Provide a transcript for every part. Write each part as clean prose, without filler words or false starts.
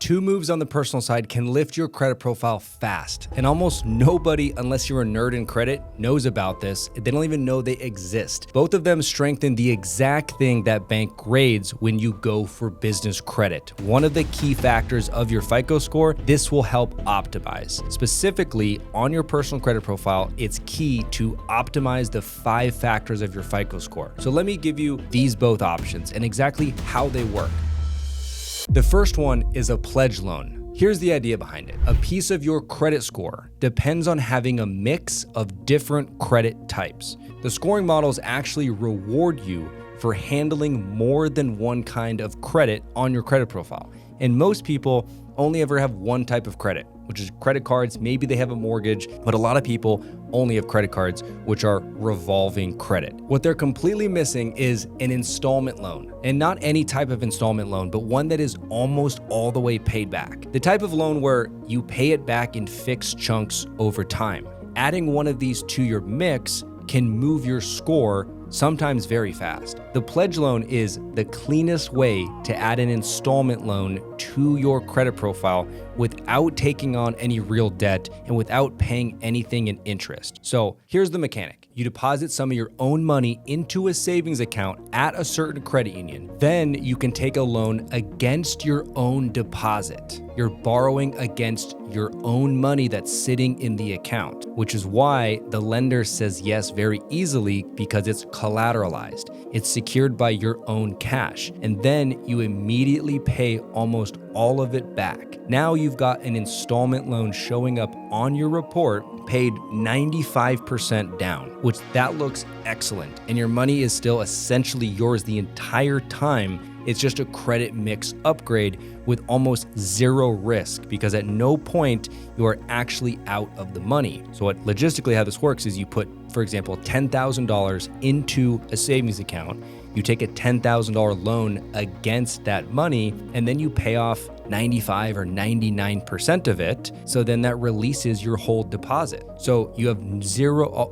2 moves on the personal side can lift your credit profile fast. And almost nobody, unless you're a nerd in credit, knows about this. They don't even know they exist. Both of them strengthen the exact thing that bank grades when you go for business credit. One of the key factors of your FICO score, this will help optimize. Specifically, on your personal credit profile, it's key to optimize the 5 factors of your FICO score. So let me give you these both options and exactly how they work. The first one is a pledge loan. Here's the idea behind it. A piece of your credit score depends on having a mix of different credit types. The scoring models actually reward you for handling more than one kind of credit on your credit profile. And most people only ever have one type of credit, which is credit cards. Maybe they have a mortgage, but a lot of people only have credit cards, which are revolving credit. What they're completely missing is an installment loan, and not any type of installment loan, but one that is almost all the way paid back. The type of loan where you pay it back in fixed chunks over time. Adding one of these to your mix can move your score sometimes very fast. The pledge loan is the cleanest way to add an installment loan to your credit profile without taking on any real debt and without paying anything in interest. So here's the mechanic. You deposit some of your own money into a savings account at a certain credit union. Then you can take a loan against your own deposit. You're borrowing against your own money that's sitting in the account, which is why the lender says yes very easily, because it's collateralized. It's secured by your own cash, and then you immediately pay almost all of it back. Now you've got an installment loan showing up on your report, paid 95% down, which that looks excellent. And your money is still essentially yours the entire time. It's just a credit mix upgrade with almost zero risk, because at no point you are actually out of the money. So logistically how this works is you put, for example, $10,000 into a savings account. You take a $10,000 loan against that money, and then you pay off 95 or 99% of it. So then that releases your whole deposit. So you have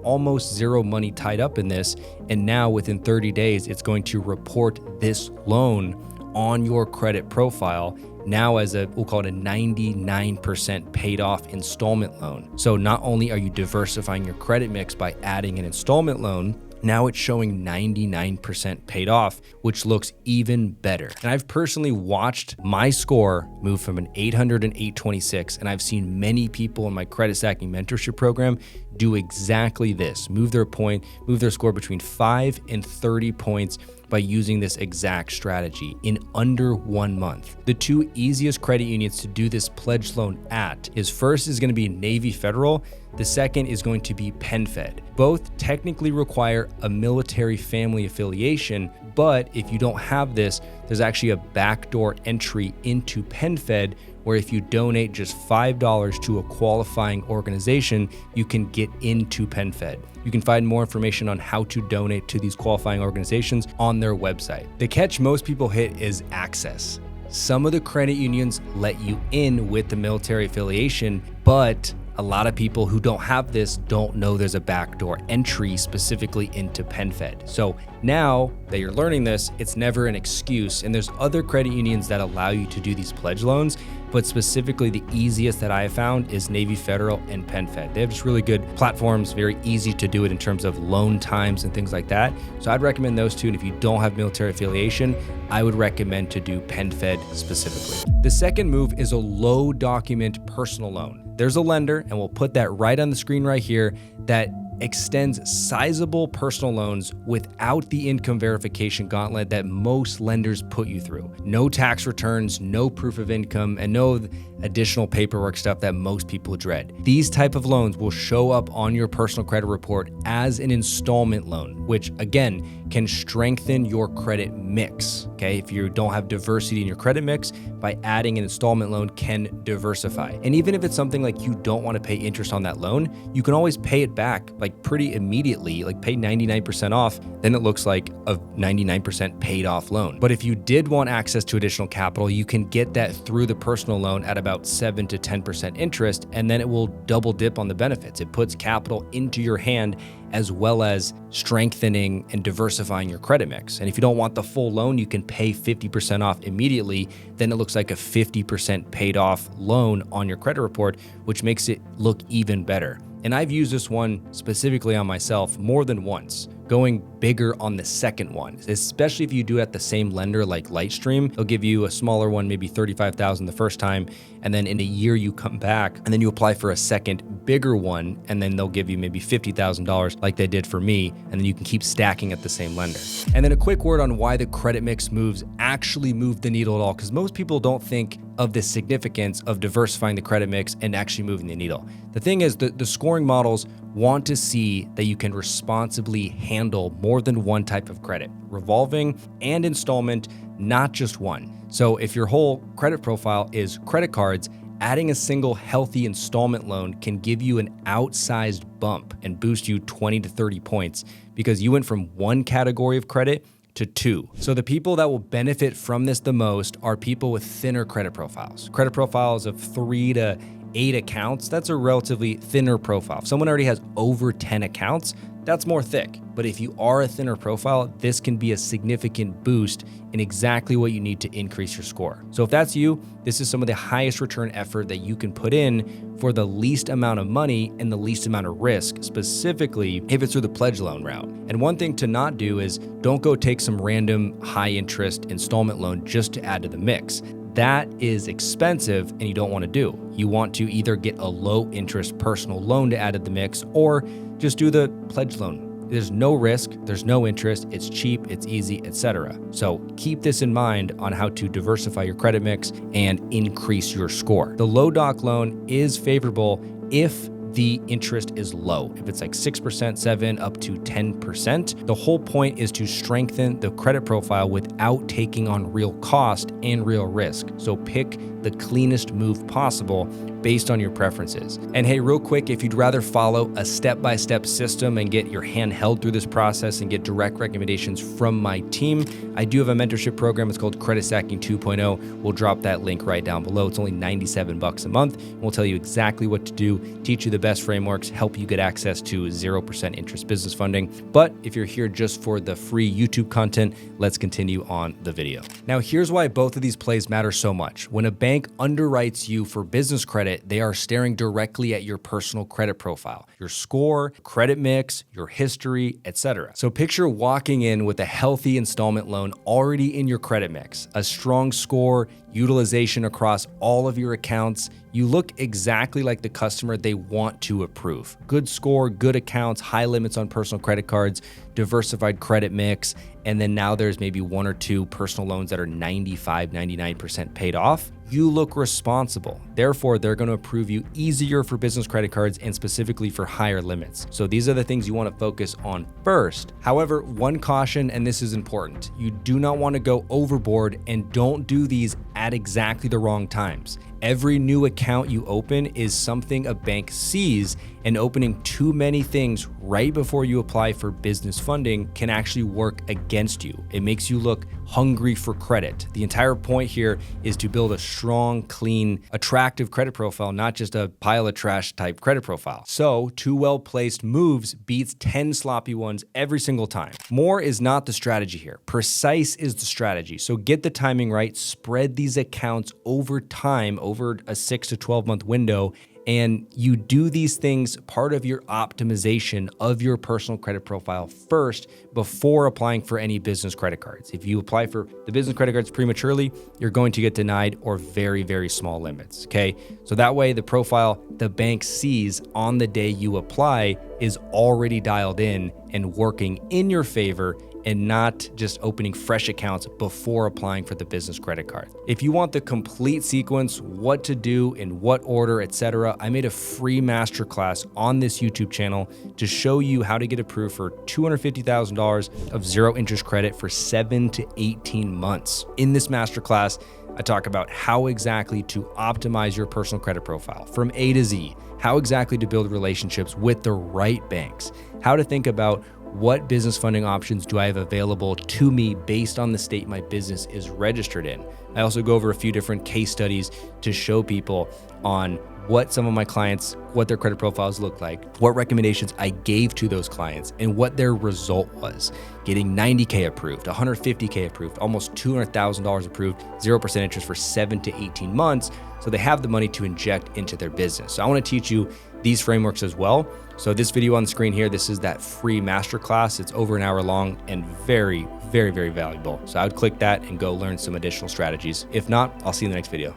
almost zero money tied up in this. And now within 30 days, it's going to report this loan on your credit profile now as we'll call it a 99% paid off installment loan. So not only are you diversifying your credit mix by adding an installment loan, now it's showing 99% paid off, which looks even better. And I've personally watched my score move from an 800 and 826, and I've seen many people in my credit stacking mentorship program do exactly this, move their score between 5 and 30 points by using this exact strategy in under 1 month. The 2 easiest credit unions to do this pledge loan at is first is going to be Navy Federal. The second is going to be PenFed. Both technically require a military family affiliation, but if you don't have this, there's actually a backdoor entry into PenFed where if you donate just $5 to a qualifying organization, you can get into PenFed. You can find more information on how to donate to these qualifying organizations on their website. The catch most people hit is access. Some of the credit unions let you in with the military affiliation, but a lot of people who don't have this don't know there's a backdoor entry specifically into PenFed. So now that you're learning this, it's never an excuse. And there's other credit unions that allow you to do these pledge loans, but specifically the easiest that I have found is Navy Federal and PenFed. They have just really good platforms, very easy to do it in terms of loan times and things like that. So I'd recommend those 2. And if you don't have military affiliation, I would recommend to do PenFed specifically. The second move is a low document personal loan. There's a lender, and we'll put that right on the screen right here, that extends sizable personal loans without the income verification gauntlet that most lenders put you through. No tax returns, no proof of income, and no additional paperwork stuff that most people dread. These type of loans will show up on your personal credit report as an installment loan, which again can strengthen your credit mix. Okay, if you don't have diversity in your credit mix, by adding an installment loan can diversify. And even if it's something like you don't want to pay interest on that loan, you can always pay it back like pretty immediately, like pay 99% off, then it looks like a 99% paid off loan. But if you did want access to additional capital, you can get that through the personal loan at about 7 to 10% interest, and then it will double dip on the benefits. It puts capital into your hand as well as strengthening and diversifying your credit mix. And if you don't want the full loan, you can pay 50% off immediately. Then it looks like a 50% paid off loan on your credit report, which makes it look even better. And I've used this one specifically on myself more than once, going bigger on the second one, especially if you do it at the same lender like Lightstream. They'll give you a smaller one, maybe $35,000 the first time, and then in a year you come back and then you apply for a second bigger one, and then they'll give you maybe $50,000 like they did for me, and then you can keep stacking at the same lender. And then a quick word on why the credit mix moves actually move the needle at all, because most people don't think of the significance of diversifying the credit mix and actually moving the needle. The thing is, the scoring models want to see that you can responsibly handle more than one type of credit, revolving and installment, not just one. So if your whole credit profile is credit cards, adding a single healthy installment loan can give you an outsized bump and boost you 20 to 30 points because you went from one category of credit to two. So the people that will benefit from this the most are people with thinner credit profiles. Credit profiles of 3 to 8 accounts, that's a relatively thinner profile. If someone already has over 10 accounts, that's more thick. But if you are a thinner profile, this can be a significant boost in exactly what you need to increase your score. So if that's you, this is some of the highest return effort that you can put in for the least amount of money and the least amount of risk, specifically if it's through the pledge loan route. And one thing to not do is don't go take some random high interest installment loan just to add to the mix. That is expensive and you don't want to do. You want to either get a low interest personal loan to add to the mix or just do the pledge loan. There's no risk, there's no interest, it's cheap, it's easy, etc. So keep this in mind on how to diversify your credit mix and increase your score. The low doc loan is favorable if the interest is low. If it's like 6%, 7% up to 10%, the whole point is to strengthen the credit profile without taking on real cost and real risk. So pick the cleanest move possible based on your preferences. And hey, real quick, if you'd rather follow a step-by-step system and get your hand held through this process and get direct recommendations from my team, I do have a mentorship program. It's called Credit Stacking 2.0. We'll drop that link right down below. It's only $97 a month. We'll tell you exactly what to do, teach you the best frameworks, help you get access to 0% interest business funding. But if you're here just for the free YouTube content, let's continue on the video. Now, here's why both of these plays matter so much. When a bank underwrites you for business credit, they are staring directly at your personal credit profile, your score, credit mix, your history, etc. So picture walking in with a healthy installment loan already in your credit mix, a strong score, utilization across all of your accounts. You look exactly like the customer they want to approve. Good score, good accounts, high limits on personal credit cards, diversified credit mix, and then now there's maybe 1 or 2 personal loans that are 95, 99% paid off. You look responsible. Therefore, they're going to approve you easier for business credit cards and specifically for higher limits. So these are the things you want to focus on first. However, one caution, and this is important, you do not want to go overboard and don't do these at exactly the wrong times. Every new account you open is something a bank sees, and opening too many things right before you apply for business funding can actually work against you. It makes you look hungry for credit. The entire point here is to build a strong, clean, attractive credit profile, not just a pile of trash type credit profile. So 2 well-placed moves beats 10 sloppy ones every single time. More is not the strategy here. Precise is the strategy. So get the timing right, spread these accounts over time, over a 6 to 12 month window, and you do these things part of your optimization of your personal credit profile first before applying for any business credit cards. If you apply for the business credit cards prematurely, you're going to get denied or very, very small limits, okay? So that way the profile the bank sees on the day you apply is already dialed in and working in your favor and not just opening fresh accounts before applying for the business credit card. If you want the complete sequence, what to do, in what order, etc., I made a free masterclass on this YouTube channel to show you how to get approved for $250,000 of zero interest credit for 7 to 18 months. In this masterclass, I talk about how exactly to optimize your personal credit profile from A to Z, how exactly to build relationships with the right banks, how to think about what business funding options do I have available to me based on the state my business is registered in. I also go over a few different case studies to show people on what some of my clients, what their credit profiles look like, what recommendations I gave to those clients, and what their result was. Getting 90K approved, 150K approved, almost $200,000 approved, 0% interest for 7 to 18 months, so they have the money to inject into their business. So I want to teach you these frameworks as well. So this video on the screen here, this is that free masterclass. It's over an hour long and very, very, very valuable. So I would click that and go learn some additional strategies. If not, I'll see you in the next video.